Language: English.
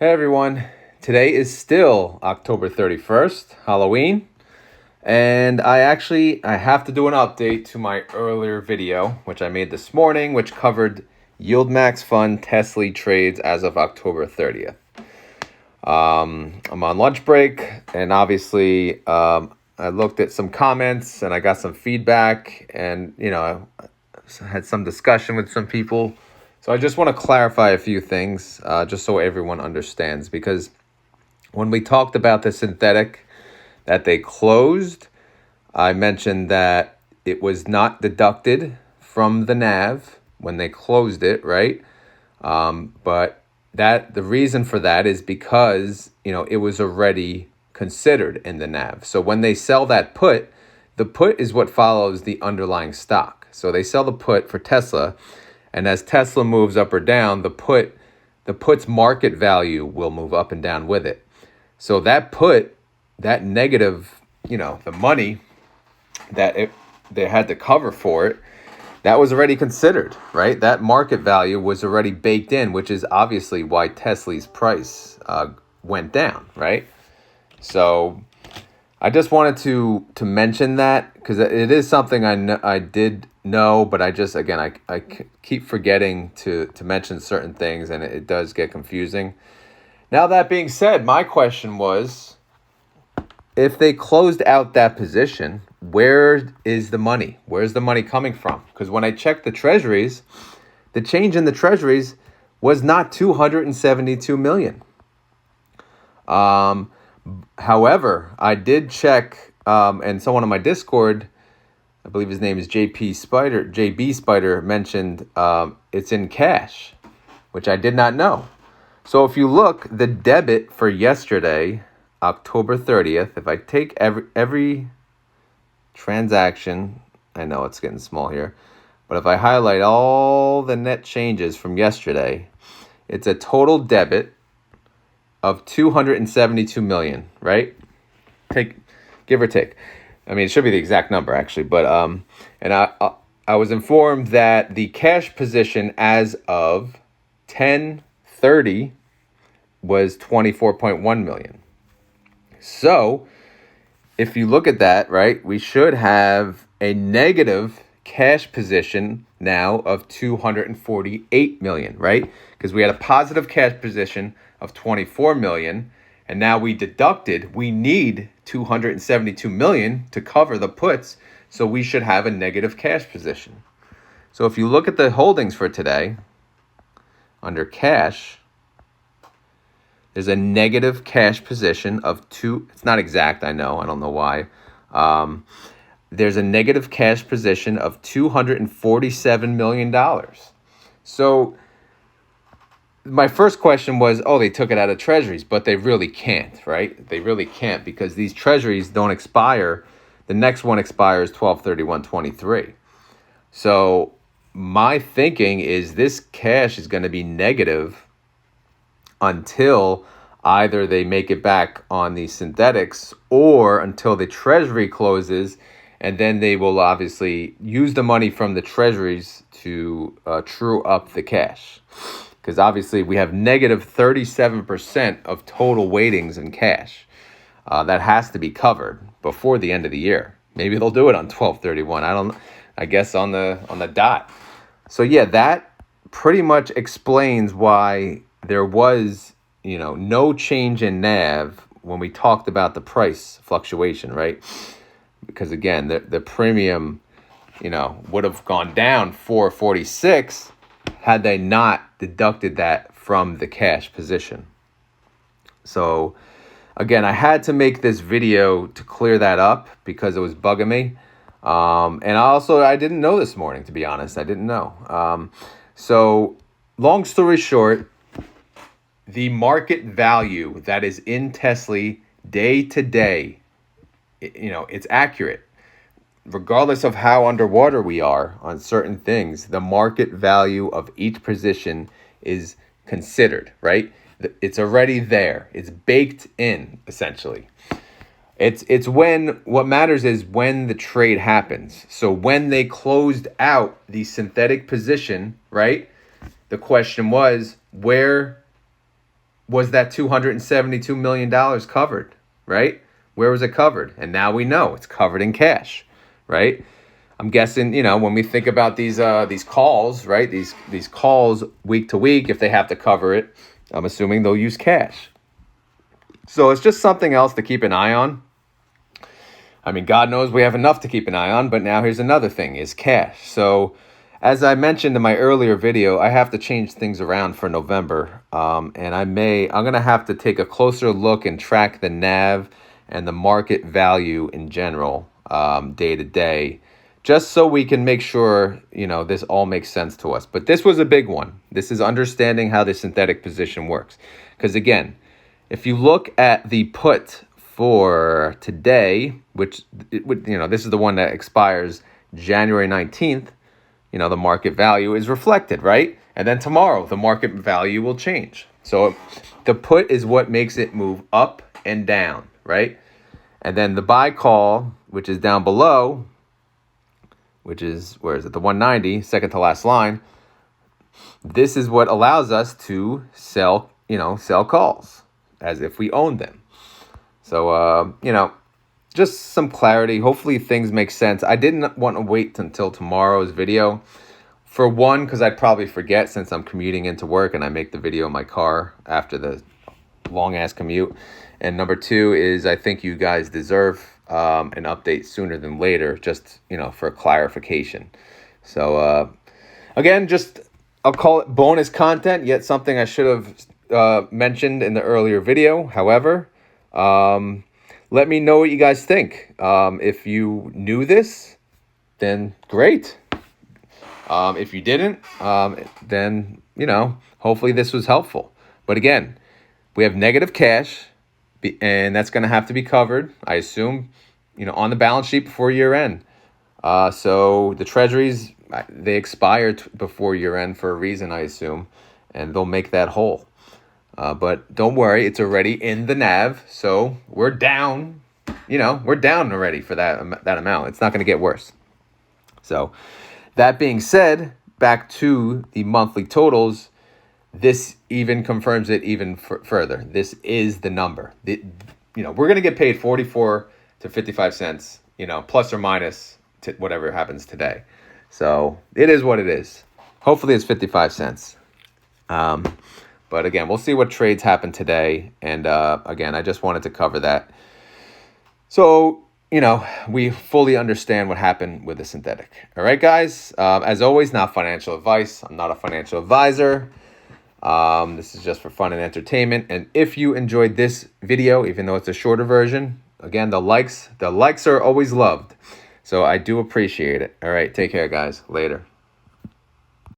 Hey everyone, today is still October 31st, Halloween, and I have to do an update to my earlier video, which I made this morning, which covered YieldMax Fund TSLY trades as of October 30th. I'm on lunch break, and obviously I looked at some comments and I got some feedback, and I had some discussion with some people. So I just want to clarify a few things, just so everyone understands, because when we talked about the synthetic that they closed, I mentioned that it was not deducted from the NAV when they closed it, right? But the reason for that is because, it was already considered in the NAV. So when they sell that put, the put is what follows the underlying stock. So they sell the put for Tesla, and as Tesla moves up or down, the put's market value will move up and down with it. So that negative, the money that they had to cover for it, that was already considered, right? That market value was already baked in, which is obviously why Tesla's price went down, right? So I just wanted to mention that, because it is something I did know, but I keep forgetting to mention certain things, and it does get confusing. Now, that being said, my question was, if they closed out that position, where is the money? Where's the money coming from? Because when I checked the treasuries, the change in the treasuries was not $272 million. However, I did check, and someone on my Discord, I believe his name is JB Spider, mentioned it's in cash, which I did not know. So if you look, the debit for yesterday, October 30th, if I take every transaction, I know it's getting small here, but if I highlight all the net changes from yesterday, it's a total debit of $272 million, right? Give or take. I mean, it should be the exact number, actually, but and I was informed that the cash position as of 10/30 was $24.1 million. So if you look at that, right, we should have a negative cash position now of $248 million, right? Because we had a positive cash position of $24 million, and now we need $272 million to cover the puts, so we should have a negative cash position. So if you look at the holdings for today, under cash, there's a negative cash position of it's not exact, I know, I don't know why. There's a negative cash position of $247 million. So my first question was, they took it out of treasuries, but they really can't, right? They really can't, because these treasuries don't expire. The next one expires 12/31/23. So my thinking is this cash is going to be negative until either they make it back on the synthetics, or until the treasury closes, and then they will obviously use the money from the treasuries to true up the cash. Because obviously we have negative 37% of total weightings in cash. That has to be covered before the end of the year. Maybe they'll do it on 12/31. I guess on the dot. So yeah, that pretty much explains why there was, no change in NAV when we talked about the price fluctuation, right? Because again, the premium, would have gone down 446 had they not deducted that from the cash position. So again, I had to make this video to clear that up because it was bugging me. And I didn't know this morning, to be honest. I didn't know. So long story short, the market value that is in TSLY day to day, it's accurate. Regardless of how underwater we are on certain things, the market value of each position is considered, right? It's already there. It's baked in, essentially. It's what matters is when the trade happens. So when they closed out the synthetic position, right? The question was, where was that $272 million covered, right? Where was it covered? And now we know it's covered in cash, right? I'm guessing, you know, when we think about these calls, right? These calls week to week, if they have to cover it, I'm assuming they'll use cash. So it's just something else to keep an eye on. I mean, God knows we have enough to keep an eye on, but now here's another thing, is cash. So as I mentioned in my earlier video, I have to change things around for November. And I'm going to have to take a closer look and track the NAV and the market value in general, day to day, just so we can make sure, you know, this all makes sense to us. But this was a big one. This is understanding how the synthetic position works. Because again, if you look at the put for today, which, you know, this is the one that expires January 19th, you know, the market value is reflected, right? And then tomorrow, the market value will change. So the put is what makes it move up and down, right? And then the buy call, which is down below, which is, where is it? The 190, second to last line. This is what allows us to sell, you know, sell calls as if we own them. So, you know, just some clarity. Hopefully things make sense. I didn't want to wait until tomorrow's video. For one, because I'd probably forget since I'm commuting into work and I make the video in my car after the long-ass commute. And number two is I think you guys deserve an update sooner than later, just, you know, for clarification. So, again, just, I'll call it bonus content, yet something I should have mentioned in the earlier video. However, let me know what you guys think. If you knew this, then great. If you didn't, then, you know, hopefully this was helpful. But again, we have negative cash, and that's going to have to be covered, I assume, you know, on the balance sheet before year end. So the treasuries, they expire before year end for a reason, I assume, and they'll make that whole. But don't worry, it's already in the NAV, so we're down. You know, we're down already for that amount. It's not going to get worse. So that being said, back to the monthly totals, this even confirms it even further. This is the number. You know, we're going to get paid 44 to 55 cents, you know, plus or minus to whatever happens today. So it is what it is. Hopefully it's 55 cents. But again, we'll see what trades happen today. And again, I just wanted to cover that. So, you know, we fully understand what happened with the synthetic. All right, guys. As always, not financial advice. I'm not a financial advisor. This is just for fun and entertainment. And if you enjoyed this video, even though it's a shorter version, again, the likes are always loved. So I do appreciate it. All right, take care, guys. Later.